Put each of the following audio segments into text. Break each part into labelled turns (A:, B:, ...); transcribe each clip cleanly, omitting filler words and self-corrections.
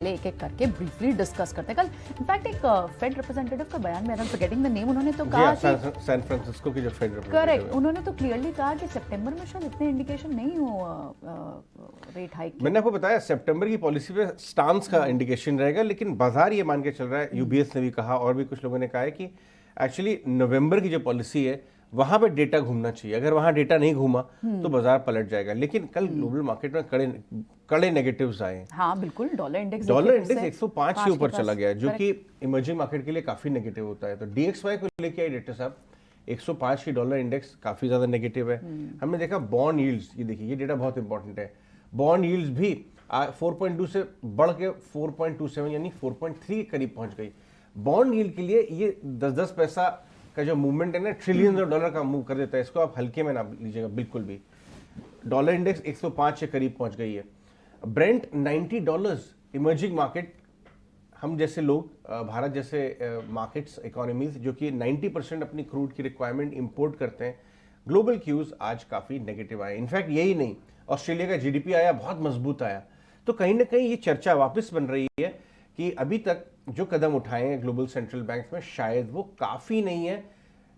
A: एक एक करके ब्रीफली डिस्कस करते हैं। कल इनफैक्ट एक फेड रिप्रेजेंटेटिव का बयान में, I am forgetting the name, उन्होंने तो कहा कि
B: सैन फ्रांसिस्को की जो फेड
A: करेक्ट, उन्होंने तो क्लियरली कहा कि सितंबर में शायद इतने इंडिकेशन नहीं हो रेट हाइक के।
B: मैंने आपको बताया सितंबर की पॉलिसी पे स्टांस का इंडिकेशन रहेगा, लेकिन बाजार ये मान के चल रहा है, यूबीएस ने भी कहा और भी कुछ लोगों ने कहा है कि एक्चुअली नवंबर की जो पॉलिसी है वहां पे डेटा घूमना चाहिए। अगर वहां डेटा नहीं घूमा तो बाजार पलट जाएगा। लेकिन कल ग्लोबल मार्केट में कड़े नेगेटिव्स आए।
A: हाँ बिल्कुल, डॉलर इंडेक्स
B: 105 के ऊपर चला गया, जो कि इमर्जिंग मार्केट के लिए काफी नेगेटिव होता है। तो डीएक्सवाई को लेके आई डेटा साहब, 105 की डॉलर इंडेक्स काफी ज्यादा नेगेटिव है। हमने देखा बॉन्ड यील्ड्स, ये देखिए ये डेटा बहुत इंपॉर्टेंट है, बॉन्ड यील्ड्स भी 4.2 से बढ़ के 4.27 यानी 4.3 के करीब पहुंच गई। बॉन्ड यील्ड के लिए ये 10-10 पैसा का जो मूवमेंट है ना, ट्रिलियन डॉलर का मूव कर देता है। इसको आप हल्के में ना लीजिएगा बिल्कुल भी। डॉलर इंडेक्स 105 के करीब पहुंच गई है। ब्रेंट $90, इमर्जिंग मार्केट, हम जैसे लोग, भारत जैसे मार्केट्स, इकोनॉमीज जो कि 90% अपनी क्रूड की रिक्वायरमेंट इंपोर्ट करते हैं, ग्लोबल क्यूज आज काफी नेगेटिव आए। इनफैक्ट यही नहीं, ऑस्ट्रेलिया का जीडीपी आया, बहुत मजबूत आया। तो कहीं ना कहीं ये चर्चा वापस बन रही है कि अभी तक जो कदम उठाए हैं ग्लोबल सेंट्रल बैंक में, शायद वो काफी नहीं है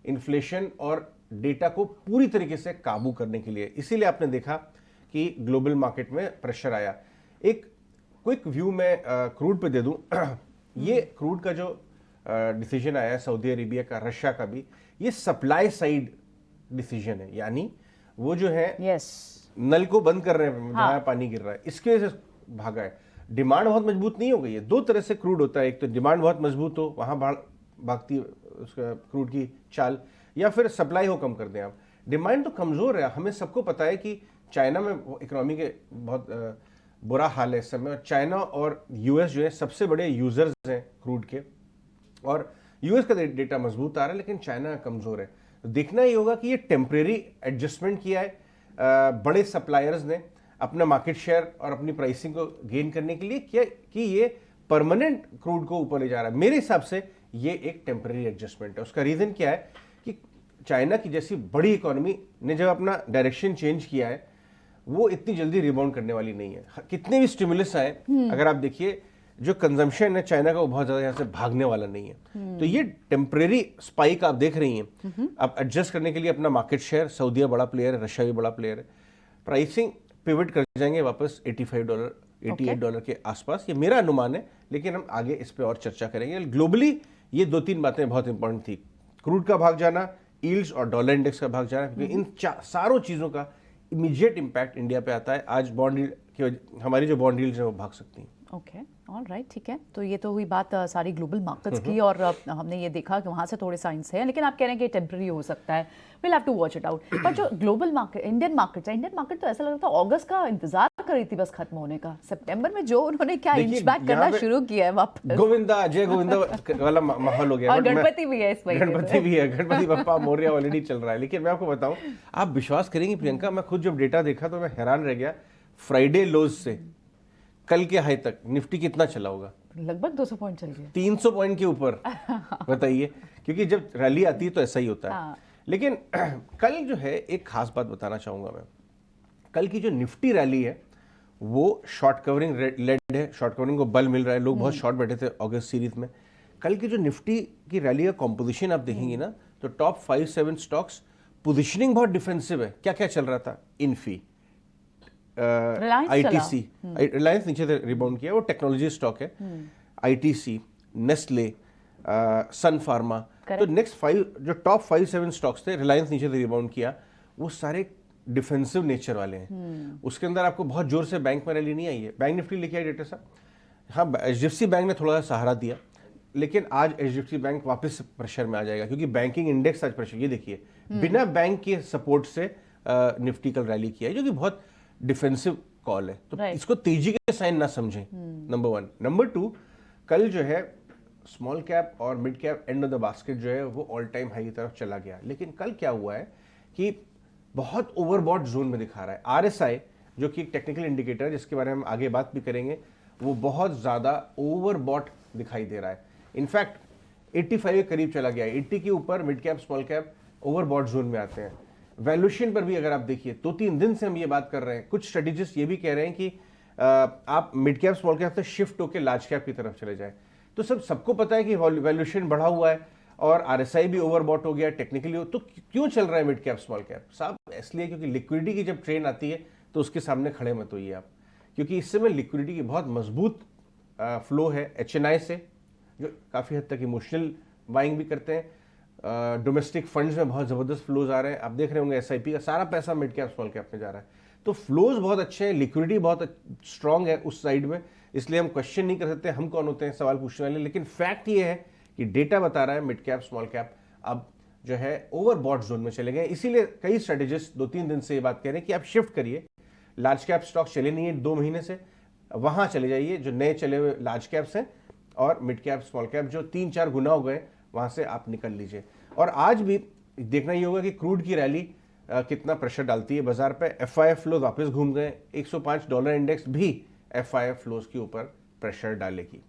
B: इन्फ्लेशन और डेटा को पूरी तरीके से काबू करने के लिए। इसीलिए आपने देखा कि ग्लोबल मार्केट में प्रेशर आया। एक क्विक व्यू में क्रूड पे दे दूं ये क्रूड का जो डिसीजन आया सऊदी अरेबिया का, रशिया का भी, ये सप्लाई साइड डिसीजन है। यानी वो जो है नल को बंद कर रहे हैं जहां पानी गिर रहा है, इसके वजह से भागा है। डिमांड बहुत मजबूत नहीं हो गई है। दो तरह से क्रूड होता है, एक तो डिमांड बहुत मजबूत हो, वहां भागती उसका क्रूड की चाल, या फिर सप्लाई हो कम कर दें आप। डिमांड तो कमजोर है। हमें सबको पता है कि चाइना में इकोनॉमी के बहुत बुरा हाल है इस समय। चाइना और यूएस जो है सबसे बड़े यूजर्स हैं क्रूड के, और यूएस का डेटा मजबूत आ रहा है लेकिन चाइना कमजोर है। तो देखना ही होगा कि ये टेम्परेरी एडजस्टमेंट किया है बड़े सप्लायर्स ने अपना मार्केट शेयर और अपनी प्राइसिंग को गेन करने के लिए, किया कि ये परमानेंट क्रूड को ऊपर ले जा रहा है। मेरे हिसाब से ये एक टेम्परेरी एडजस्टमेंट है। उसका रीजन क्या है कि चाइना की जैसी बड़ी इकोनॉमी ने जब अपना डायरेक्शन चेंज किया है, वो इतनी जल्दी रिबाउंड करने वाली नहीं है। कितने भी स्टिमुलस आए, अगर आप देखिए जो कंजम्पशन है चाइना का, वो बहुत ज्यादा यहाँ से भागने वाला नहीं है। तो ये टेम्परेरी स्पाइक आप देख रही हैं। अब एडजस्ट करने के लिए अपना मार्केट शेयर, सऊदीया बड़ा प्लेयर है, रशिया भी बड़ा प्लेयर है, प्राइसिंग पिवट कर जाएंगे वापस $85, $88 के आसपास, ये मेरा अनुमान है। लेकिन हम आगे इस पे और चर्चा करेंगे। ग्लोबली ये 2-3 बातें बहुत इंपॉर्टेंट थी, क्रूड का भाग जाना, यील्ड्स और डॉलर इंडेक्स का भाग जाना, क्योंकि इन सारों चीजों का इमीडिएट इंपैक्ट इंडिया पे आता है। आज बॉन्ड यील्ड की, हमारी जो बॉन्ड यील्ड्स हैं वो भाग सकती हैं।
A: ओके, ऑल राइट, ठीक है। तो ये तो हुई बात सारी ग्लोबल मार्केट्स की, और हमने ये देखा कि वहाँ से थोड़े साइंस है, लेकिन आप कह रहे हैं कि टेम्पररी हो सकता है, will have to watch it out. पर जो ग्लोबल मार्केट, इंडियन मार्केट तो ऐसा लगता है अगस्त का इंतजार कर रही थी बस खत्म होने का। सितंबर में जो उन्होंने क्या इंच बैक करना शुरू किया है वापस,
B: गोविंदा जय गोविंदा वाला माहौल हो गया।
A: और गणपति भी है इस महीने,
B: गणपति भी है, गणपति बप्पा मोरया ऑलरेडी चल रहा है। लेकिन मैं आपको बताऊं, आप विश्वास करेंगी प्रियंका, मैं खुद जब डेटा देखा तो मैं हैरान रह गया। फ्राइडे लोज से कल के हाई तक निफ्टी कितना चला होगा?
A: लगभग 200 पॉइंट चल गया,
B: 300 पॉइंट के ऊपर। बताइए, क्योंकि जब रैली आती है तो ऐसा ही होता है। लेकिन कल जो है एक खास बात बताना चाहूंगा मैं। कल की जो निफ्टी रैली है वो शॉर्ट कवरिंग लेड है, शॉर्ट कवरिंग को बल मिल रहा है, लोग बहुत शॉर्ट बैठे थे अगस्त सीरीज में। कल की जो निफ्टी की रैली का कॉम्पोजिशन आप देखेंगे ना, तो टॉप 5-7 स्टॉक्स पोजिशनिंग बहुत डिफेंसिव है। क्या क्या चल रहा था? इन्फी, आईटीसी, रिलायंस नीचे से रिबाउंड किया, वो टेक्नोलॉजी स्टॉक है। आईटीसी, नेस्ले, सन फार्मा, तो नेक्स्ट 5 जो टॉप 5-7 स्टॉक्स थे, रिलायंस नीचे से रिबाउंड किया, वो सारे डिफेंसिव नेचर वाले हैं। उसके अंदर आपको बहुत जोर से बैंक में रैली नहीं आई है। बैंक निफ्टी लिखे डेटा साहब, हाँ एचडीएफसी बैंक ने थोड़ा सा सहारा दिया, लेकिन आज एचडीएफसी बैंक वापस प्रेशर में आ जाएगा, क्योंकि बैंकिंग इंडेक्स आज प्रेशर, ये देखिए बिना बैंक के सपोर्ट से निफ्टी कल रैली किया है, जो कि बहुत डिफेंसिव कॉल है। तो इसको तेजी के साइन ना समझें, नंबर 1। नंबर 2, कल जो है स्मॉल कैप और mid cap end of the basket जो है वो ऑल टाइम हाई की तरफ चला गया। लेकिन कल क्या हुआ है कि बहुत ओवरबॉट जोन में दिखा रहा है। आरएसआई जो कि एक टेक्निकल इंडिकेटर है जिसके बारे में हम आगे बात भी करेंगे, वो बहुत ज्यादा ओवरबॉट दिखाई दे रहा है। इनफैक्ट 85 के करीब चला गया है। 80 के ऊपर mid cap small cap overbought zone में आते हैं। वैल्यूएशन पर भी अगर आप देखिए, 2-3 दिन से हम ये बात कर रहे हैं। कुछ स्ट्रेटेजिस्ट ये भी कह रहे हैं कि आप मिड कैप स्मॉल कैप से शिफ्ट होकर लार्ज कैप की तरफ चले जाए। तो सबको पता है कि वैल्यूएशन बढ़ा हुआ है और आरएसआई भी ओवरबॉट हो गया टेक्निकली, तो क्यों चल रहा है मिड कैप स्मॉल कैप साहब? इसलिए क्योंकि लिक्विडिटी की जब ट्रेन आती है तो उसके सामने खड़े मत होइए आप, क्योंकि इस समय लिक्विडिटी की बहुत मजबूत फ्लो है एचएनआई से, जो काफ़ी हद तक इमोशनल बाइंग भी करते हैं। डोमेस्टिक फंड्स में बहुत ज़बरदस्त फ्लोज आ रहे हैं, आप देख रहे होंगे एसआईपी का सारा पैसा मिड कैप स्मॉल कैप में जा रहा है। तो फ्लोज बहुत अच्छे हैं, लिक्विडिटी बहुत स्ट्रांग है उस साइड में, इसलिए हम क्वेश्चन नहीं कर सकते हम कौन होते हैं सवाल पूछने वाले। लेकिन फैक्ट ये है कि डेटा बता रहा है मिड कैप स्मॉल कैप अब जो है ओवरबॉट जोन में चले गए। इसीलिए कई स्ट्रेटेजिस्ट 2-3 दिन से ये बात कह रहे हैं कि आप शिफ्ट करिए, लार्ज कैप स्टॉक चले नहीं है 2 महीने से, वहां चले जाइए जो नए चले हुए लार्ज कैप्स हैं, और मिड कैप स्मॉल कैप जो 3-4 गुना हो गए वहां से आप निकल लीजिए। और आज भी देखना ही होगा कि क्रूड की रैली कितना प्रेशर डालती है बाजार पे। एफआईएफ फ्लोज वापस घूम गए, $105 इंडेक्स भी एफआईएफ फ्लोज के ऊपर प्रेशर डालेगी।